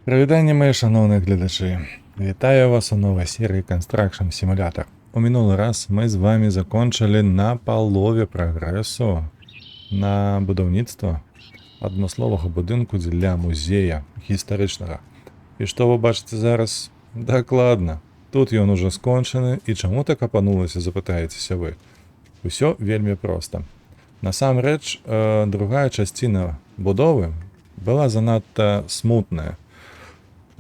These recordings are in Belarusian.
Привітання, мої шановні глядачі. Вітаю вас у новій серії Construction Simulator. У минулий раз ми з вами закончили на полові прогресу на будівництво однослового будинку для музея історичного. І що ви бачите зараз? Докладно. Тут ён уже скончений, і чому так апанулося, запитаєтеся ви. Усё вельмі просто. Насамрэч, другая частина будовы была занадта смутная.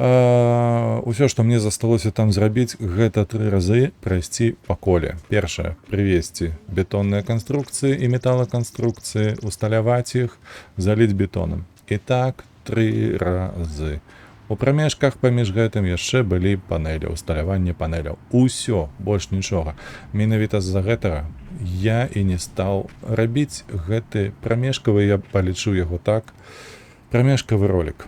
Усё, што мне засталося там зрабіць, гэта 3 разы прайсці па коле. Першае, прывесці бетонныя канструкцыі і металаканструкцыі, усталяваць іх, заліць бетонам. І так 3 разы. У прамежках паміж гэтым яшчэ былі панелі, усталяванне панеляў. Усё, больш нічога. Менавіта з-за гэтага я і не стаў рабіць гэты прамежкавы, я палічу яго так, прамежкавы ролик.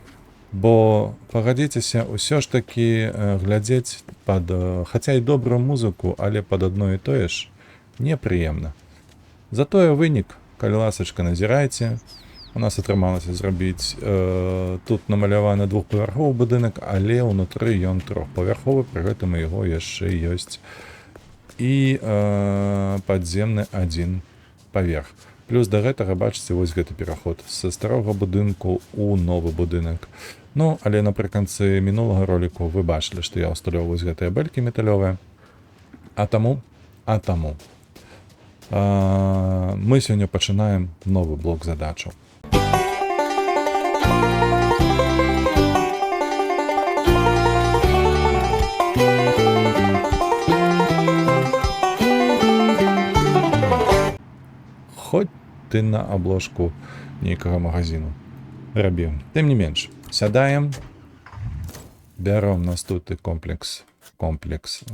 Бо, пагадзіцеся, усё ж такі глядзець пад, хаця і добрую музыку, але пад адно і тое ж непрыемна. Затое вынік, калі ласачка, назірайце. У нас атрымалася зрабіць, тут намаляваны двухпавярховы будынак, але ўнутры ён трохпавярховы, пры гэтым у яго яшчэ ёсць і падземны адзін паверх. Плюс да гэтага, бачыце, вось гэты пераход са старога будынку ў новы будынак. Ну, але напрыканцы мінулага роліку вы бачылі, што я ўсталёў вось гэтыя бэлькі металёвыя. А таму мы сёння пачынаем новы блок задачаў. Хоць ты на абложку нейкага магазіну рабіў. Тым не менш, сядаем, бяром наступны комплекс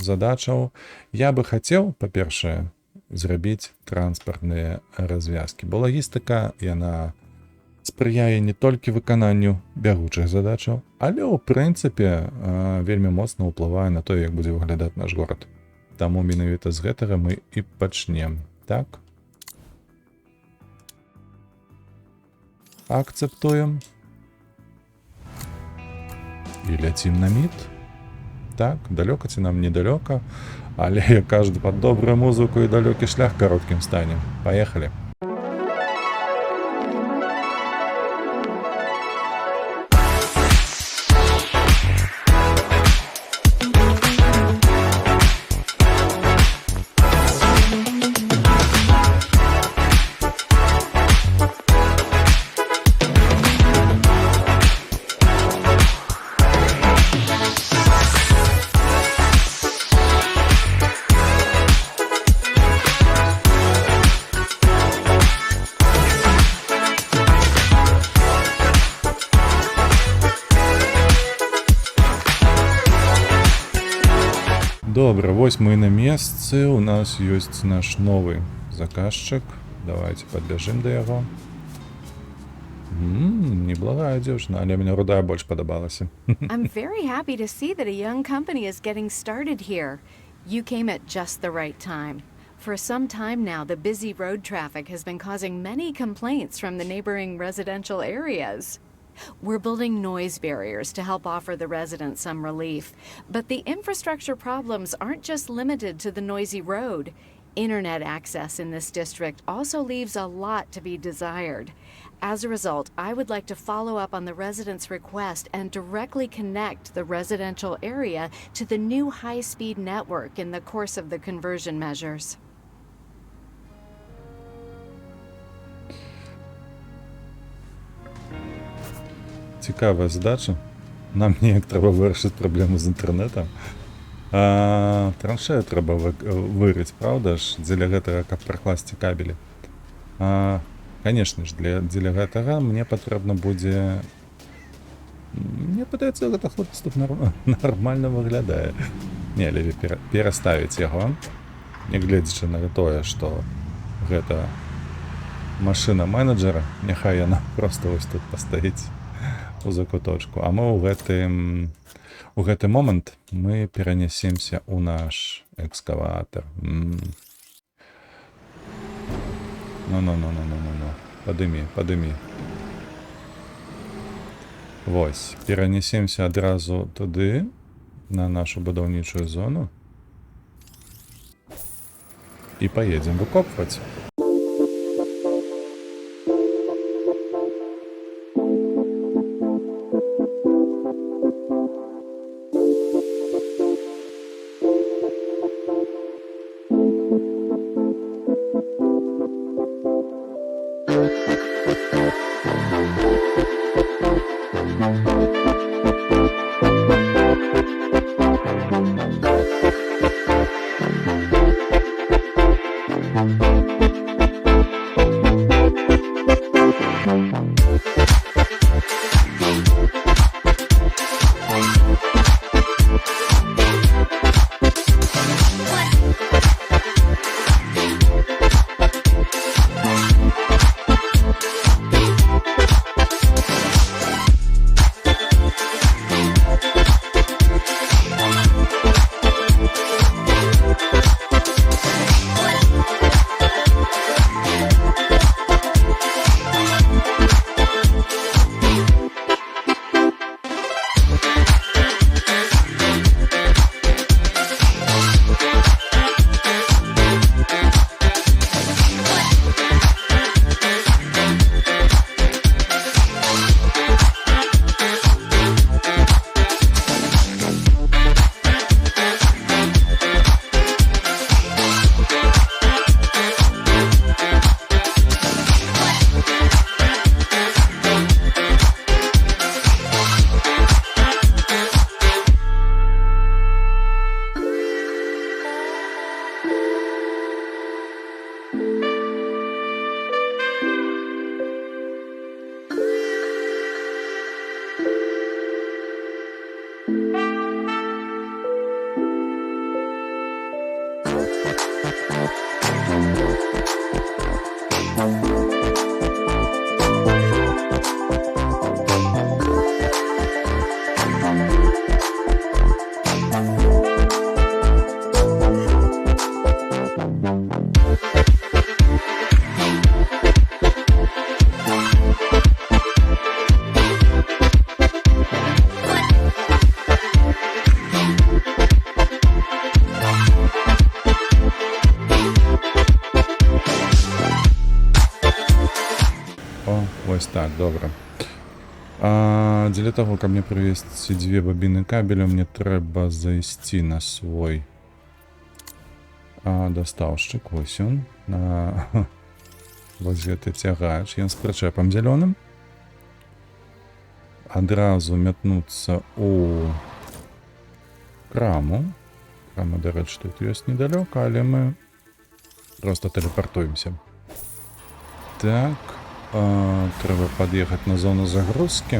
задачаў. Я бы хацеў, па-першае, зрабіць транспартныя развязкі, бо лагістыка, яна спрыяе не толькі выкананню бягучых задачаў, але ў прынцыпе вельмі моцна ўплывае на тое, як будзе выглядаць наш горад. Таму менавіта з гэтага мы і пачнем. Так? Акцэптуем. І ляцім на мід. Так, далёка ці нам недалёка, але як кажуць, пад добрую музыку і далёкі шлях кароткім стане. Паехалі. Добра, вось мы на месцы, у нас ёсць наш новы заказчык. Давайте падбяжым да яго. Неблагая дзяўчына, але мне рудая больш падабалася. I'm very happy to see that a young company is getting started here. You came at just the right time. For some time now, the busy road traffic has been causing many complaints from the neighboring residential areas. We're building noise barriers to help offer the residents some relief. But the infrastructure problems aren't just limited to the noisy road. Internet access in this district also leaves a lot to be desired. As a result, I would like to follow up on the residents' request and directly connect the residential area to the new high-speed network in the course of the conversion measures. Цікава задача. Нам неяк трэба вырашыць праблему з інтэрнэтам. Траншею трэба вырыць, правда ж, дзеля гэтага, каб пракласці кабелі. Канешне ж, дзеля гэтага мне патрэбна будзе... Мне падаецца, гэта хлопец тут нармальна выглядае. Не, лепей пераставіць яго, нягледзячы на тое, што гэта машына менеджера, няхай яна проста вось тут пастаіць у закуточку. А мы у гэты момант мы перанясемся ў наш экскаватар. Ну. Падымі. Вось, перанесемся адразу туды, на нашу будаўнічую зону. І паедзем выкопваць. Ось так, добра. Для того, каб мне прывесці 2 бабіны кабеля, мне трэба зайсці на свой дастаўшчык. Вось ён. Вось гэты цягач. Ён з прычэпам зялёным. Адразу мятнуцца у краму. Крама, дарэчы, тут ёсць недалёка, але мы проста тэлепартуемся. Так. Трэба пад'ехаць на зону загрузкі.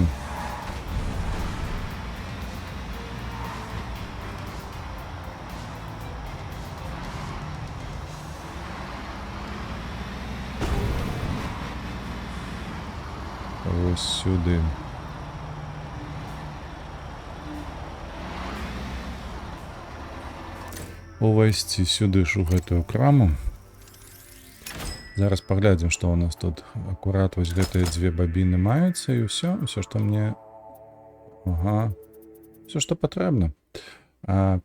Вось сюды. Увайсці сюды ж у гэтую краму. Зараз паглядзім, што ў нас тут. Акурат вось гэтыя 2 бабіны маюцца, і ўсё, што мне... Ага. Всё, што патрэбна.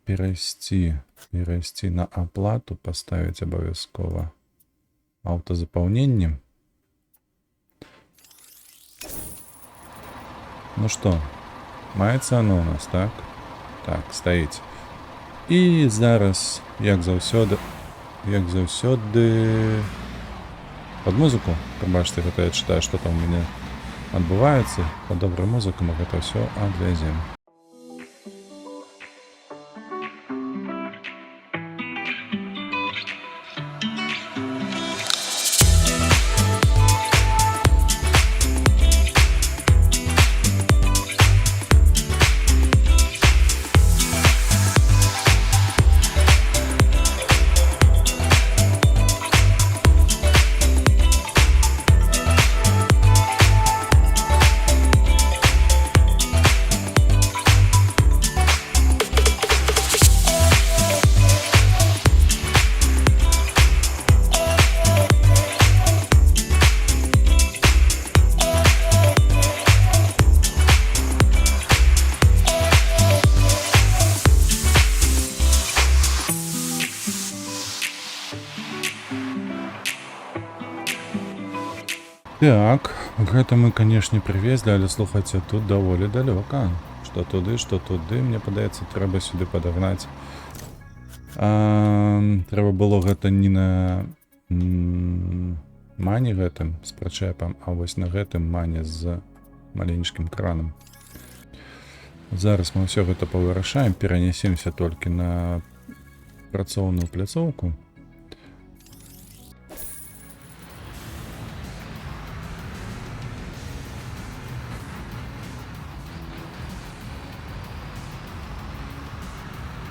Перайсці на аплату, паставіць абавязкова аўтазапаўненне. Ну што, маецца оно у нас, так? Так, стаіць. І зараз, як заўсёды, пад музыку, пабачце, гэта я чытаю, што там у мяне адбываецца. Пад добрую музыку мы гэта ўсё адвязем. Так, гэта мы, канешне, прывезлі, але слухайце, тут даволі далёка. Што туды, мне падаецца, трэба сюды падагнаць. Трэба было гэта не на мане гэтым з прычэпам, а вось на гэтым мане з маленечкім кранам. Зараз мы ўсё гэта павырашаем, перанясемся толькі на працоўную пляцоўку.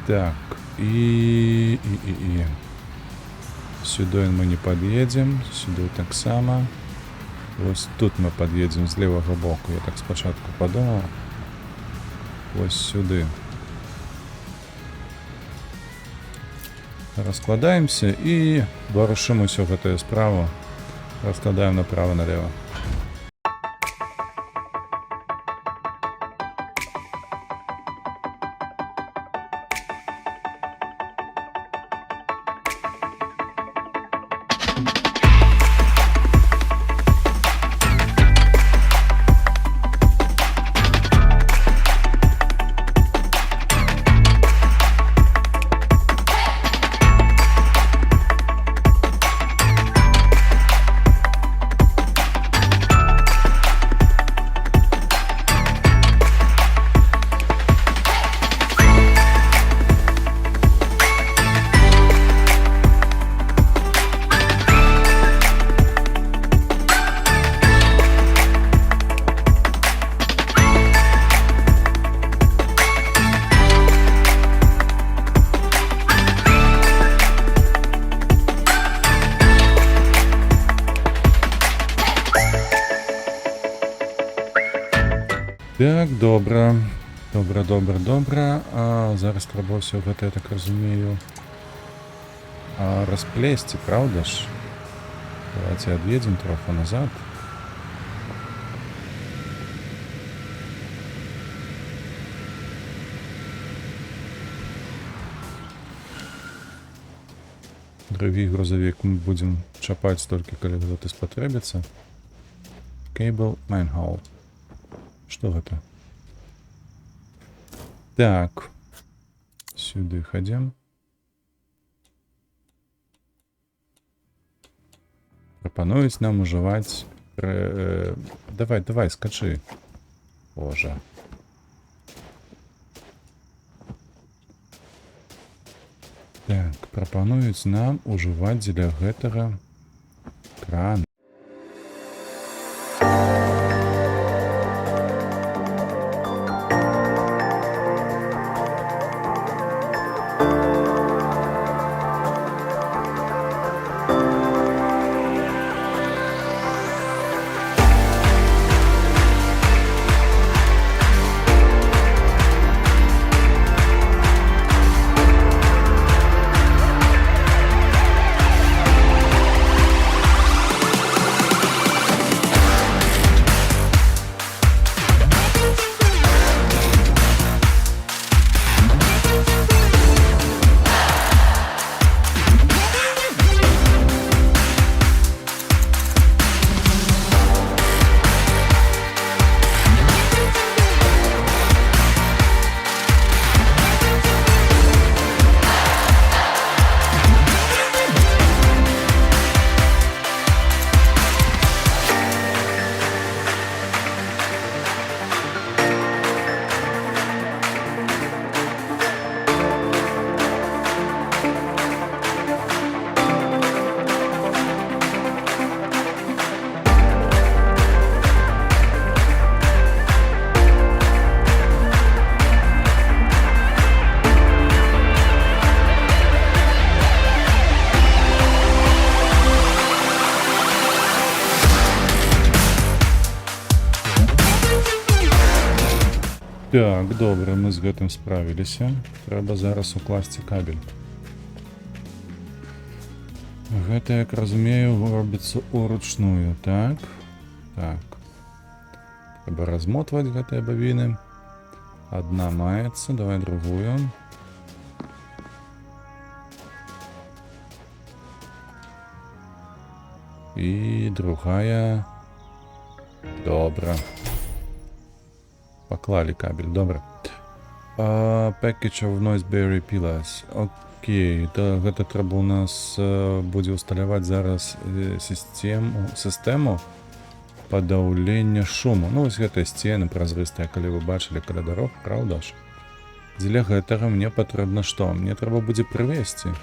Так, і сюды мы не пад'едзем, сюды таксама. Вось тут мы пад'едзем з левага боку. Я так спачатку падумаў. Вось сюды. Раскладаемся і вырашым усё гэтую справу. Раскладаем направо-налево. Так, добра. Добра. Зараз трэба ўсё гэта, я так разумею, расплесці, правда ж? Давайте ад'едзем троху назад. Другі грузавік мы будзем чапаць толькі калі гэта спатрэбіцца. Cable manhole. Што гэта? Так. Сюды ходим. Прапануюць нам ужываць... Давай, скачы. Боже. Так, прапануюць нам ужываць дзеля гэтага кран. Так, добра, мы з гэтым справіліся. Трэба зараз укласці кабель. Гэта, як разумею, робіцца уручную, так? Так. Трэба размотваць гэтыя бабіны. Одна маецца, давай другую. І другая Добра. Паклалі кабель, добра. Package of Noiseberry Pillars. Окей, гэта трэба у нас будзе ўсталяваць зараз сістэму падаўлення шуму. Ну, вось гэтыя сцены празрыстыя, калі вы бачылі каля дарог, праўда ж? Дзеля гэтага мне патрэбна што? Мне трэба будзе прывесці.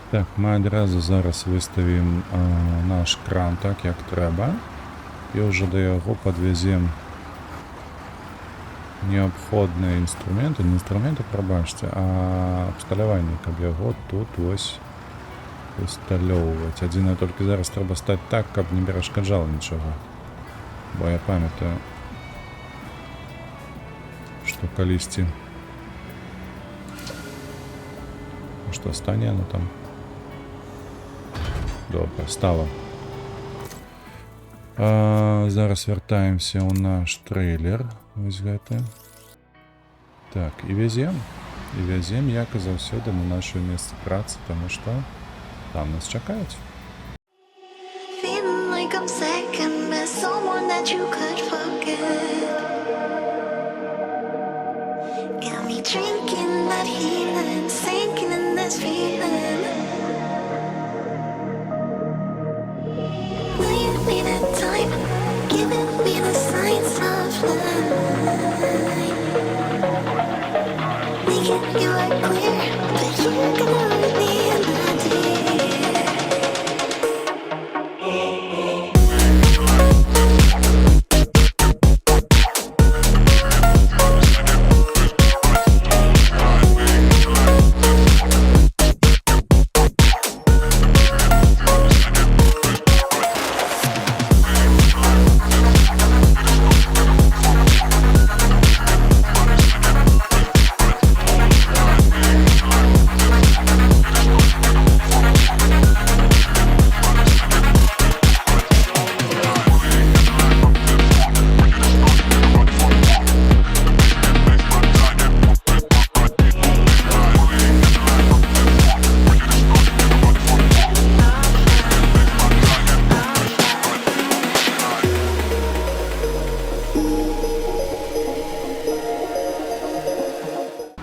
Так, мы адразу зараз выставім наш кран так, як трэба. І ўжо да яго падвязем неабходныя інструменты. Не інструменты, прабачце, а абсталяванне, каб яго тут вось усталёўваць. Адзінае толькі зараз трэба стаць так, каб не перашкаджала нічога. Бо я памятаю, што калісьці... Што стане оно там? Добра, стала. Зараз вяртаемся ў наш трейлер. Вось гэты. Так, і вязем. І вязем, як і заўсёды, на нашу месца працы, таму што там нас чакаюць. Feeling like I'm second best, someone that you could forget. Got me drinking that healing, sinking in this feeling. Leave me the time, giving me the signs of life. Making you are clear, but you're gonna leave me in the deep.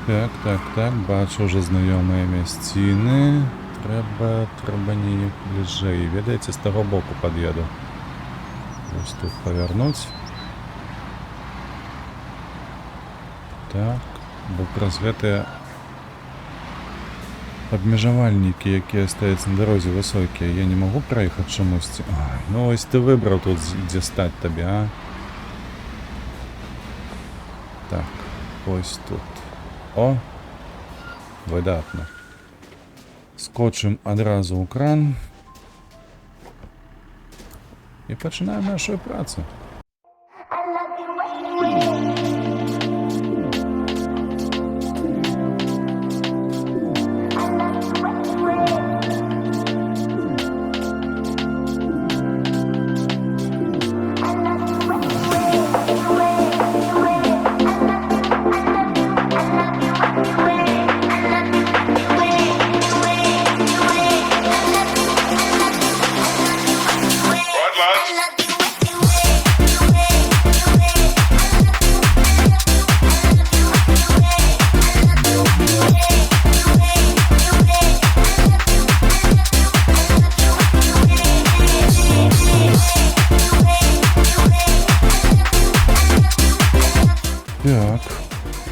Так, бачу вже знайомі місціни. Треба неяк ближэй. Ведаеце, з таго боку пад'еду. Ось тут павярнуць. Так, бо праз гэтыя абмежавальнікі, якія стаяць на дарозе высокія, я не магу праехаць чамусьці. Ай, ну ось ты выбраў тут, дзе стаць табе, а? Так, ось тут. О, выдатна. Скочым адразу ў кран і пачынаем нашу працу.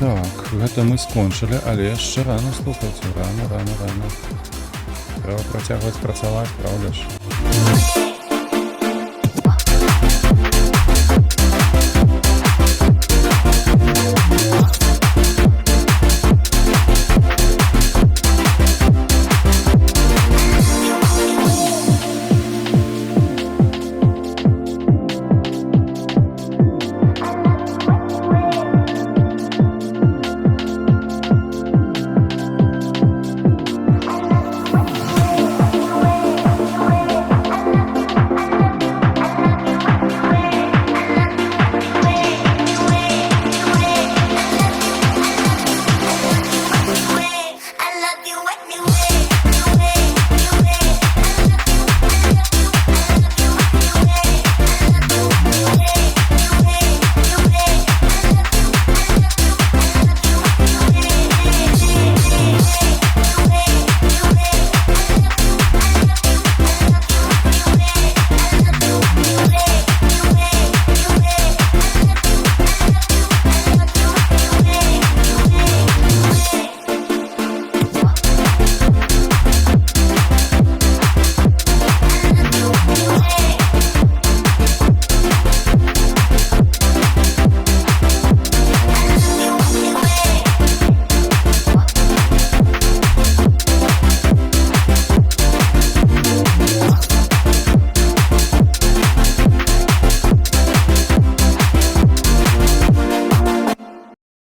Так, гэта мы скончылі, але яшчэ рана, слухайце, рана. Трэба працягваць працаваць, праўда ж?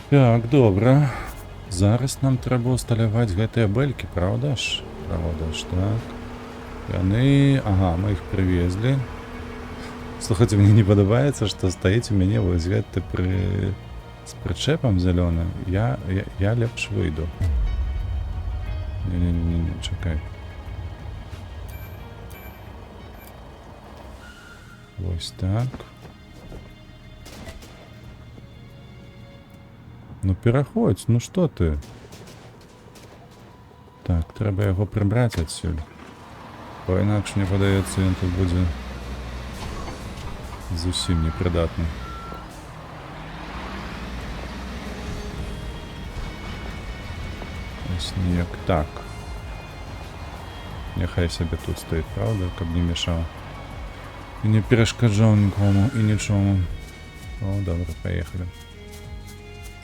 Так, добра. Зараз нам трэба усталяваць гэтыя бэлькі, правда ж? Правда ж, так. Яны... Ага, мы іх прывезлі. Слухайце, мне не падабаецца, што стаіць у мяне вось гэты з прычэпам зялёным. Я лепш выйду. Не, чакай. Вось так. Ну пераходзь, ну што ты? Так, трэба яго прыбраць адсюль. Бо інакш, мне падаецца, ён тут будзе зусім непрыдатны. Ось неяк так. Няхай сабе тут стаіць, правда, каб не мешаў. І не перашкаджаў нікому і нічому. О, добра, паехалі.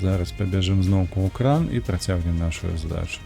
Зараз пабяжым зноўку ў кран і працягнем нашу задачу.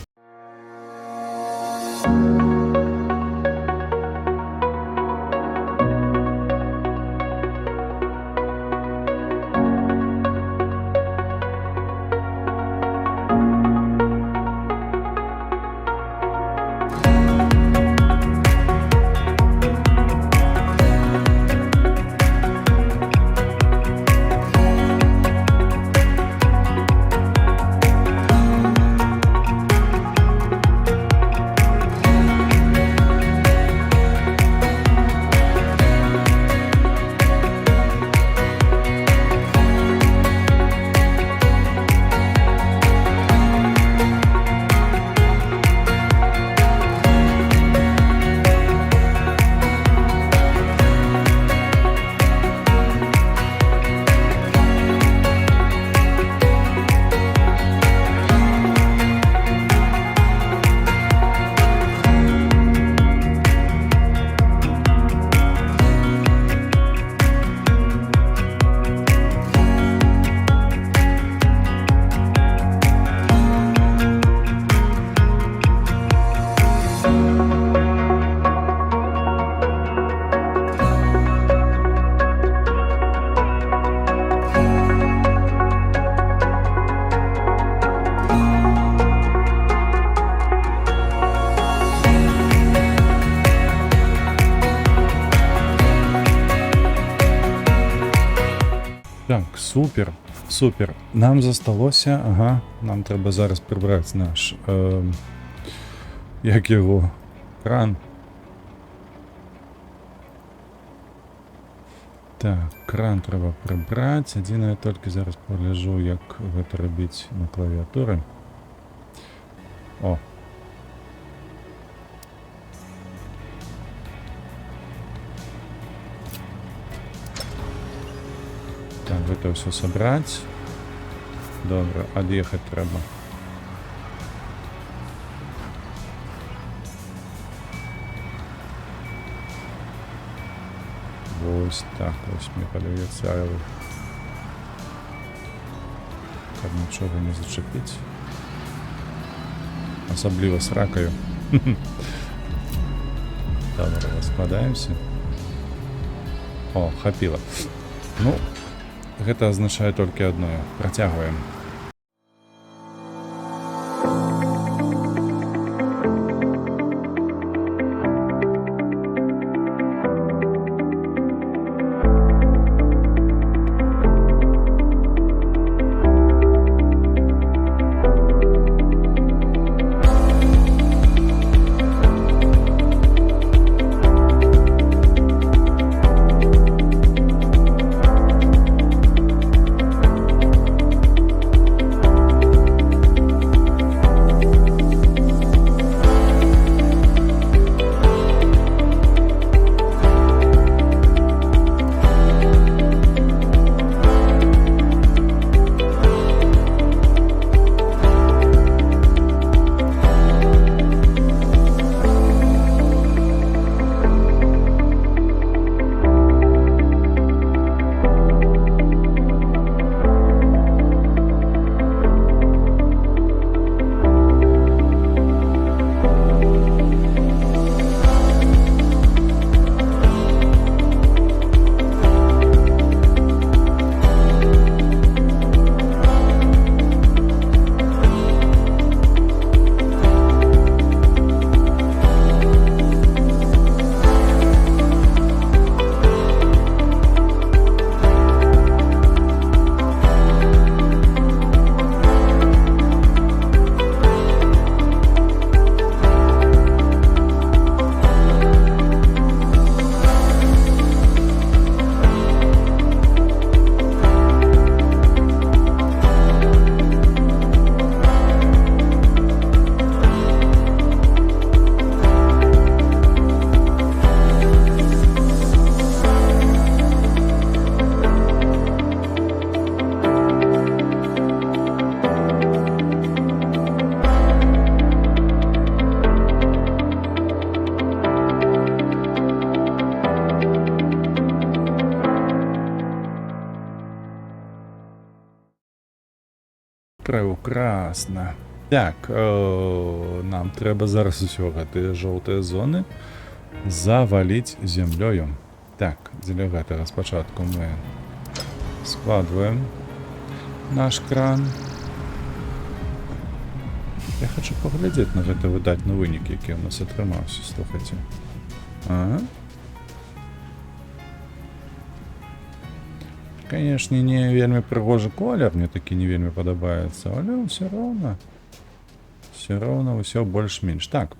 Так, супер, супер. Нам засталося, ага, нам треба зараз прибрати наш, як його, кран. Так, кран треба прибрати. Адзінае толькі зараз пагляджу, як гэта рабіць на клавіатуры. О. Так, гэта ўсё сабраць. Добра, ад'ехаць трэба. Вось так, вось мне падаецца, каб нічога не зачапіць. Асабліва з ракаю. Добра, раскладаемся. О, хапіла. Ну, гэта азначае толькі адное. Працягваем. Прекрасно. Так, нам трэба зараз усё гэтыя жоўтыя зоны заваліць зямлёю. Так, дзеля гэтага спачатку мы складваем наш кран. Я хочу паглядзець на гэты выдатны вынік, які ў нас атрымаўся, слухайце. Ага. Канешне, не вельмі прыгожы колер, мне такі не вельмі падабаецца, але ўсё роўна ўсё больш-менш. Так,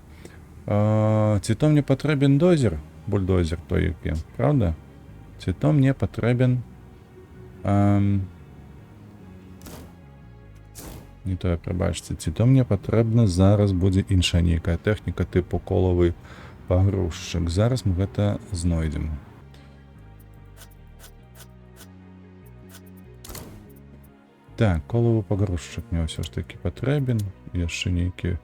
ці то мне патрэбен дозер, бульдозер той, які, правда? Ці то мне патрэбен... Не тое, прабачце, ці то мне патрэбна зараз будзе іншая нейкая тэхніка тыпу колавы пагрузчык. Зараз мы гэта знойдзем. Так, колавы пагрузчык мне ўсё ж такі патрэбен. Яшчэ нейкі...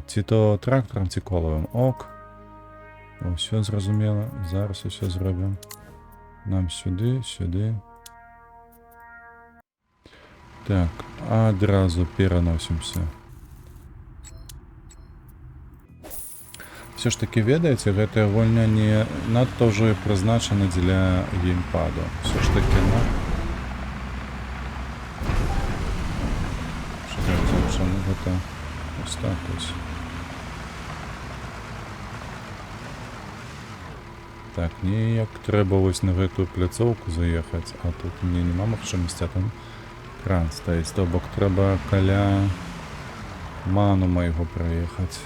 ці то трактарам, ці колавым. Ок. Усё зразумела. Зараз усё зробім. Нам сюды, сюды. Так, адразу пераносімся. Все ж таки, ведаеце, гэтая гульня не надта ўжо і прызначана дзеля геймпаду. Все ж таки, чаму гэта ось так ось. Так, неяк трэба вось на гэтую пляцоўку заехаць, а тут мне няма магчымасці, а там кран стаіць. То бок трэба каля ману майго праехаць.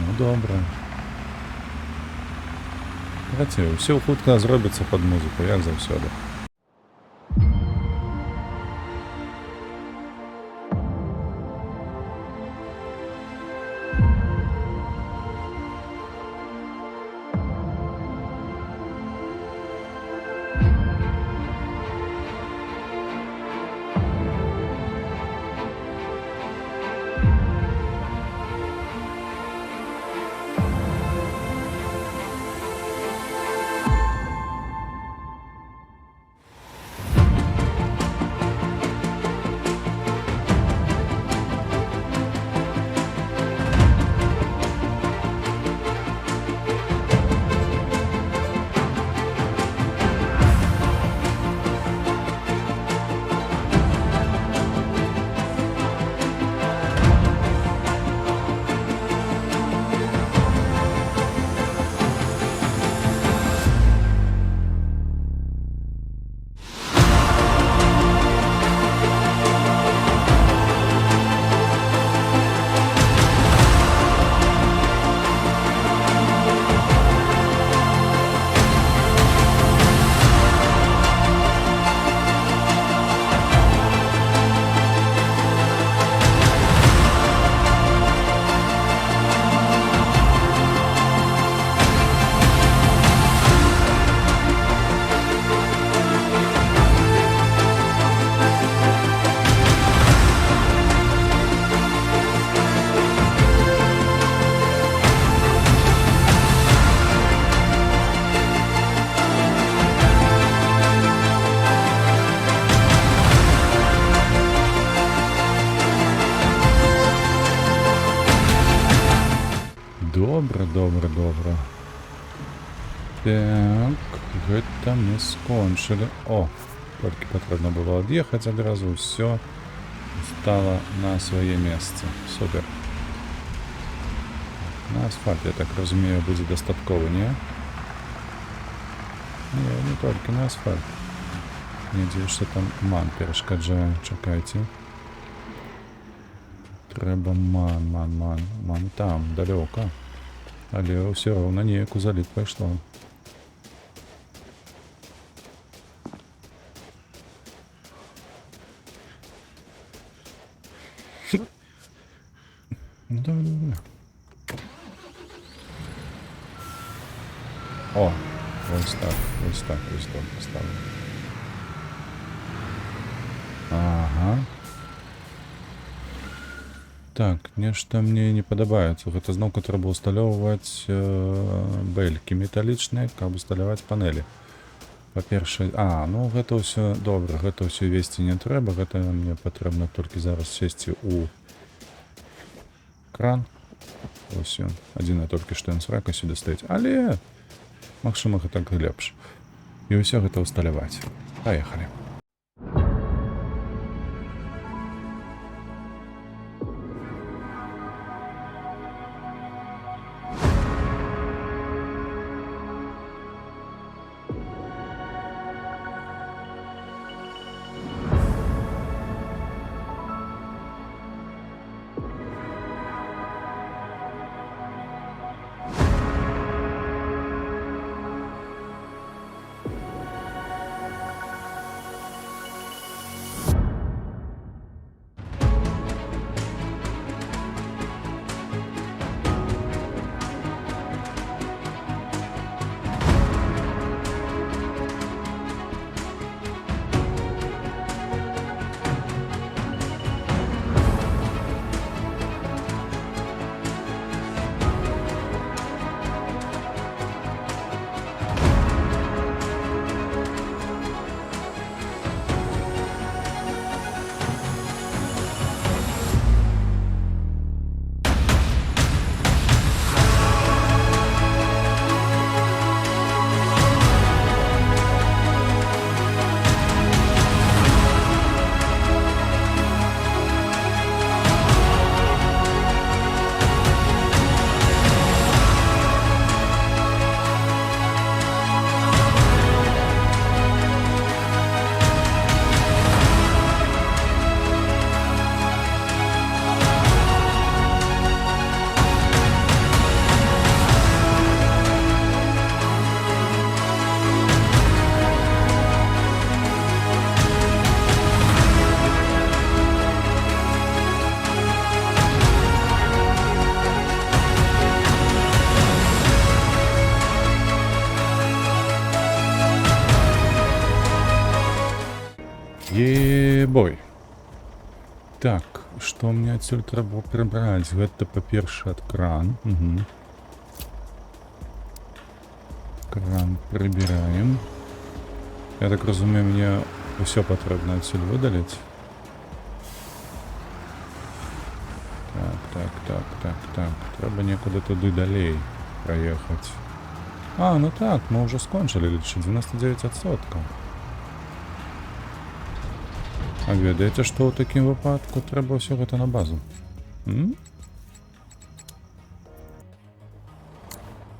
Ну, добра. Працую, ўсё хутка зробіцца пад музыку, як заўсёды. Добра, добра, добра. Так, гэта мы скончылі. О, толькі патрэбна было ад'ехаць адразу, ўсё стала на свае месцы. Супер. На асфальт, я так разумею, будзе дастаткова, не? Не, не толькі на асфальт. Недзе яшчэ там ман перашкаджае, чакайце. Трэба ман там, далёка. Але ўсё роўна неяк у залік пайшло. Ну, давай, давай. О, ось так, ось так, ось так поставлю. Ага. Так, нешта мне не падабаецца. Гэта зноўку трэба ўсталёўваць бэлькі металічныя, каб усталяваць панелі. Па-першае, ну гэта ўсё добра, гэта ўсё весці не трэба, гэта мне патрэбна толькі зараз сесці ў кран. Ось ён, адзінае толькі што ён срака сюды стаіць, але магчыма гэта лепш. І ўсё гэта ўсталяваць. Паехалі. Ебой. Так, што мне адсюль трэба прыбраць? Гэта, па-першае, кран. Угу. Кран прибираем. Я так разумею, мне все патрэбна отсюда выдалить. Так. Трэба некуда туды далей проехать. А, ну так, мы уже скончили лічы 99%. А ведаеце, што ў такім выпадку трэба ўсё гэта на базу?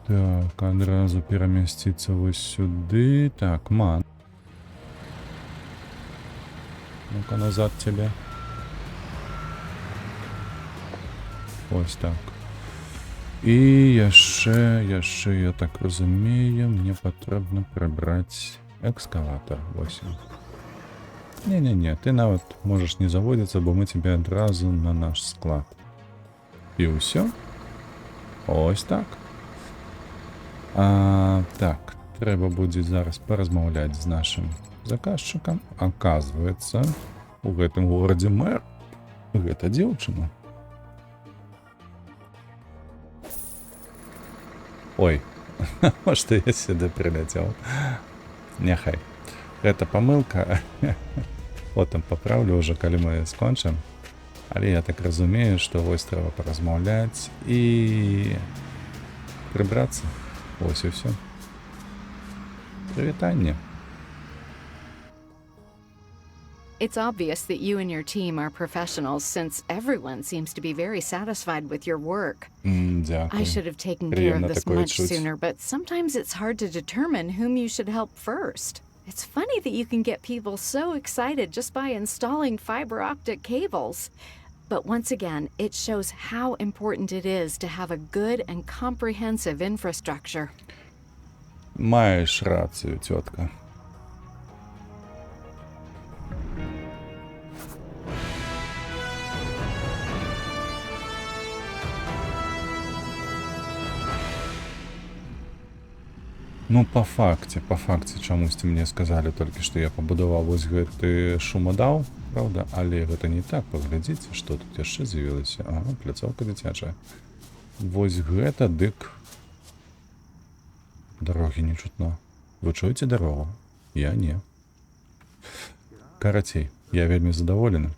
Так, адразу перамясціцца вось сюды. Так, ман. Ну-ка назад тебе. Ось так. І яшчэ, я так разумею, мне патрэбна прыбраць экскаватор. Вось. Не-не-не, ты нават можаш не заводзіцца, бо мы тебе адразу на наш склад. І ўсё. Ось так. Так, трэба будзе зараз паразмаўляць з нашым заказчыкам. Оказваецца, у гэтым горадзе мэр гэта дзеўчына. Ой, што я сюды прыляцеў. Няхай. Гэта памылка. Потым папраўлю ўжо, калі мы скончым. Але я так разумею, што вось трэба паразмаўляць і прыбрацца. Ось і ўсё. Прывітанне. It's obvious that you and your team are professionals since everyone seems to be very satisfied with your work. I should have taken care of this much sooner, but sometimes it's hard to determine whom you should help first. It's funny that you can get people so excited just by installing fiber optic cables. But once again, it shows how important it is to have a good and comprehensive infrastructure. Маєш рацію, тітка. Ну, по факте, чамусьці мне сказали толькі, што я пабудаваў вось гэты шумадаў, правда? Але гэта не так, паглядзіце, што тут яшчэ з'явілася. Ага, пляцоўка дзіцячая. Вось гэта дык. Дарогі не чутно. Вы чуеце дарогу? Я не. Карацей, я вельмі задаволены.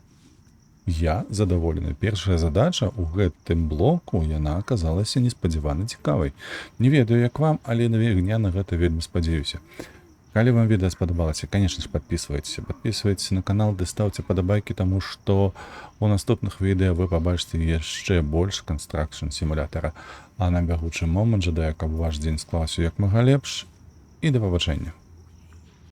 Я задаволены. Першая задача ў гэтым блоку, яна аказалася неспадзявана цікавай. Не ведаю, як вам, але я на гэта вельмі спадзяюся. Калі вам відэа спадабалася, конечно ж, подписывайтесь на канал, ды ставьте падабайкі, таму што у наступных відэа вы пабачыце яшчэ больш Construction сімулятара. А на бягучы момант жадаю, каб ваш дзень склаўся як мага лепш, і да пабачэння.